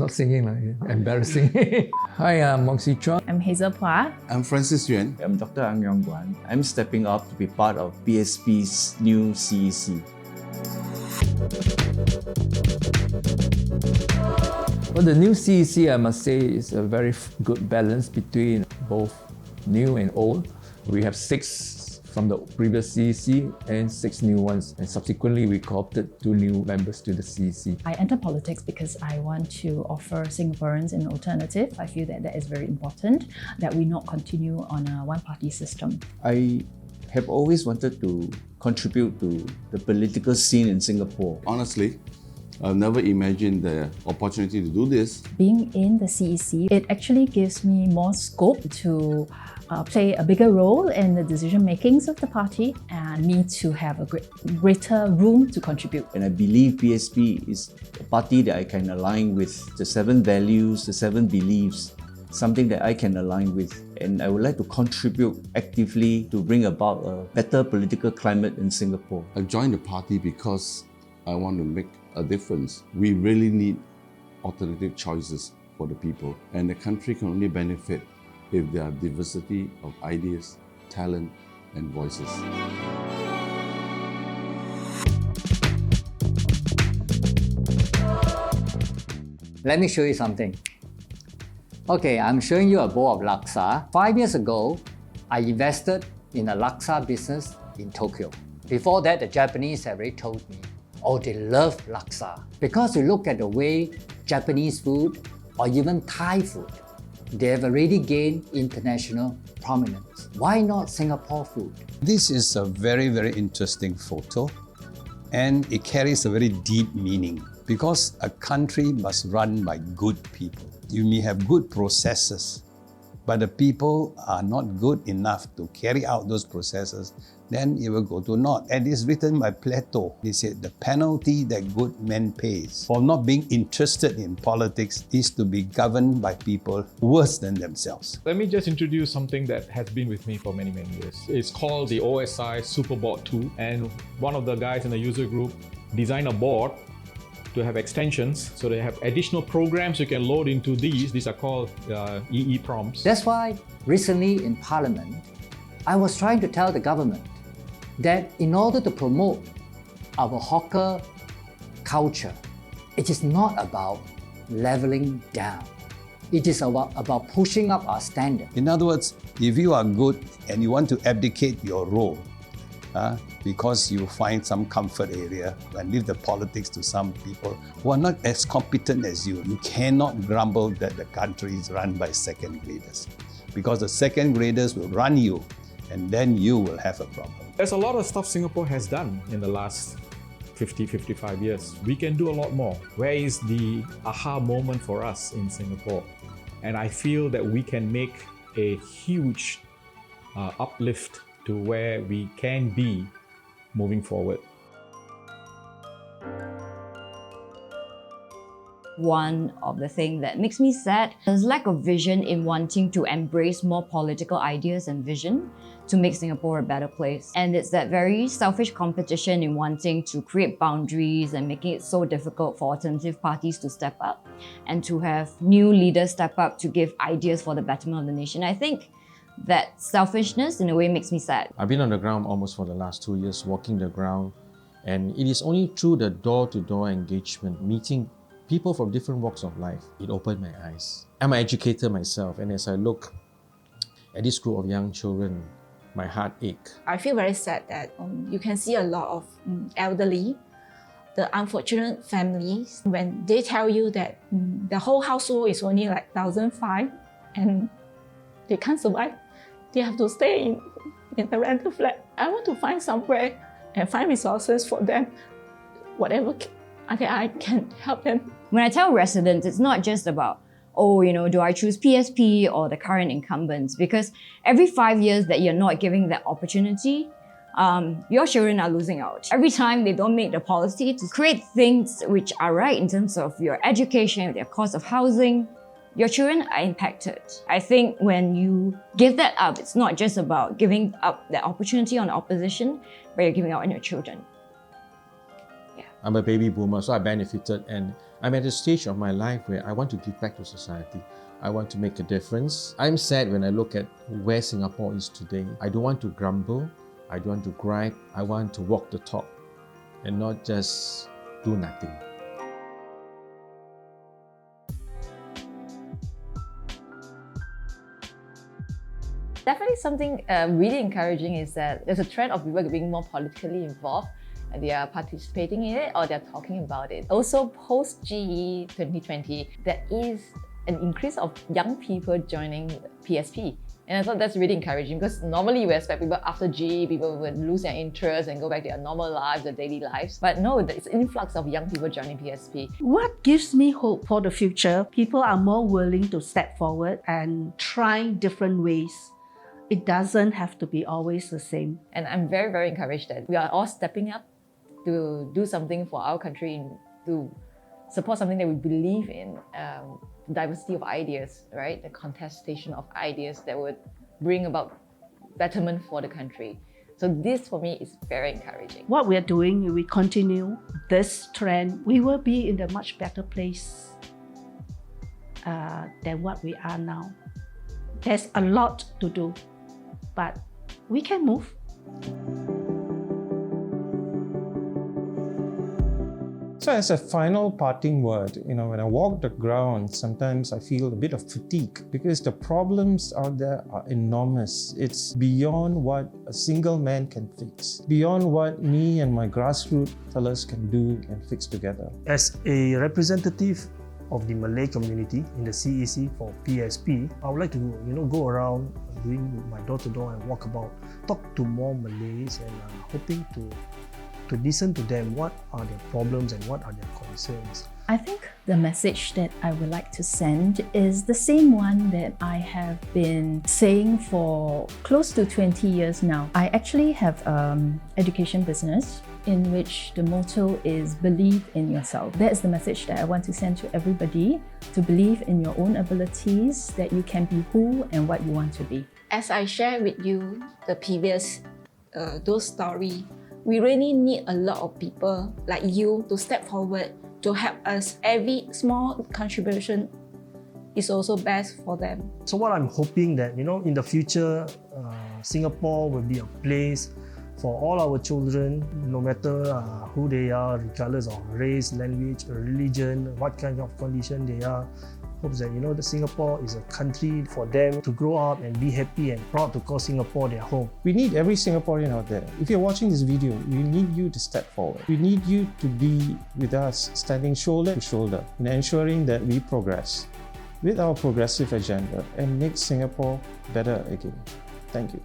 not singing, like, embarrassing. Hi, I'm Moxie Chuan. I'm Hazel Phua. I'm Francis Yuan. I'm Dr. Ang Yong Guan. I'm stepping up to be part of PSP's new CEC. Well, the new CEC, I must say, is a very good balance between both new and old. We have 6 from the previous CEC and 6 new ones, and subsequently we co-opted 2 new members to the CEC. I enter politics because I want to offer Singaporeans an alternative. I feel that that is very important, that we not continue on a one-party system. I have always wanted to contribute to the political scene in Singapore. Honestly, I've never imagined the opportunity to do this. Being in the CEC, it actually gives me more scope to play a bigger role in the decision makings of the party and me to have a greater room to contribute. And I believe PSP is a party that I can align with the 7 values, the 7 beliefs, something that I can align with. And I would like to contribute actively to bring about a better political climate in Singapore. I joined the party because I want to make a difference. We really need alternative choices for the people, and the country can only benefit if there are diversity of ideas, talent, and voices. Let me show you something. Okay, I'm showing you a bowl of laksa. 5 years ago, I invested in a laksa business in Tokyo. Before that, the Japanese have already told me, oh, they love laksa. Because you look at the way Japanese food or even Thai food, they have already gained international prominence. Why not Singapore food? This is a very, very interesting photo, and it carries a very deep meaning because a country must run by good people. You may have good processes, but the people are not good enough to carry out those processes, then it will go to naught. And it's written by Plato. He said, the penalty that good men pays for not being interested in politics is to be governed by people worse than themselves. Let me just introduce something that has been with me for many years. It's called the OSI Superboard 2, and one of the guys in the user group designed a board to have extensions, so they have additional programs you can load into these. These are called EE prompts. That's why recently in Parliament, I was trying to tell the government that in order to promote our hawker culture, it is not about leveling down. It is about pushing up our standard. In other words, if you are good and you want to abdicate your role, because you find some comfort area and leave the politics to some people who are not as competent as you, you cannot grumble that the country is run by second graders. Because the second graders will run you, and then you will have a problem. There's a lot of stuff Singapore has done in the last 55 years. We can do a lot more. Where is the aha moment for us in Singapore? And I feel that we can make a huge uplift to where we can be moving forward. One of the things that makes me sad is lack of vision in wanting to embrace more political ideas and vision to make Singapore a better place. And it's that very selfish competition in wanting to create boundaries and making it so difficult for alternative parties to step up and to have new leaders step up to give ideas for the betterment of the nation. I think that selfishness in a way makes me sad. I've been on the ground almost for the last 2 years, walking the ground, and it is only through the door-to-door engagement, meeting people from different walks of life, it opened my eyes. I'm an educator myself, and as I look at this group of young children, my heart aches. I feel very sad that you can see a lot of elderly, the unfortunate families, when they tell you that the whole household is only like 1,500 and they can't survive. They have to stay in the rental flat. I want to find somewhere and find resources for them, whatever I can help them. When I tell residents, it's not just about, oh, do I choose PSP or the current incumbents? Because every 5 years that you're not giving that opportunity, your children are losing out. Every time they don't make the policy to create things which are right in terms of your education, their cost of housing, your children are impacted. I think when you give that up, it's not just about giving up that opportunity on the opposition, but you're giving out on your children. I'm a baby boomer, so I benefited, and I'm at a stage of my life where I want to give back to society. I want to make a difference. I'm sad when I look at where Singapore is today. I don't want to grumble. I don't want to gripe. I want to walk the talk and not just do nothing. Definitely something really encouraging is that there's a trend of people being more politically involved, and they are participating in it or they're talking about it. Also, post-GE 2020, there is an increase of young people joining PSP. And I thought that's really encouraging, because normally you expect people after GE, people would lose their interest and go back to their normal lives, their daily lives. But no, it's an influx of young people joining PSP. What gives me hope for the future? People are more willing to step forward and try different ways. It doesn't have to be always the same. And I'm very, very encouraged that we are all stepping up to do something for our country, to support something that we believe in, diversity of ideas, right? The contestation of ideas that would bring about betterment for the country. So this for me is very encouraging. What we are doing, we continue this trend, we will be in a much better place than what we are now. There's a lot to do, but we can move. So as a final parting word, when I walk the ground, sometimes I feel a bit of fatigue because the problems out there are enormous. It's beyond what a single man can fix, beyond what me and my grassroots fellas can do and fix together. As a representative of the Malay community in the CEC for PSP, I would like to go around doing my door-to-door and walk about, talk to more Malays, and hoping to listen to them, what are their problems and what are their concerns. I think the message that I would like to send is the same one that I have been saying for close to 20 years now. I actually have an education business in which the motto is believe in yourself. That is the message that I want to send to everybody, to believe in your own abilities, that you can be who and what you want to be. As I shared with you the previous those stories, we really need a lot of people like you to step forward to help us. Every small contribution is also best for them. So what I'm hoping that, in the future, Singapore will be a place for all our children, no matter who they are, regardless of race, language, religion, what kind of condition they are. Hopes that that Singapore is a country for them to grow up and be happy and proud to call Singapore their home. We need every Singaporean out there. If you're watching this video, we need you to step forward. We need you to be with us, standing shoulder to shoulder in ensuring that we progress with our progressive agenda and make Singapore better again. Thank you.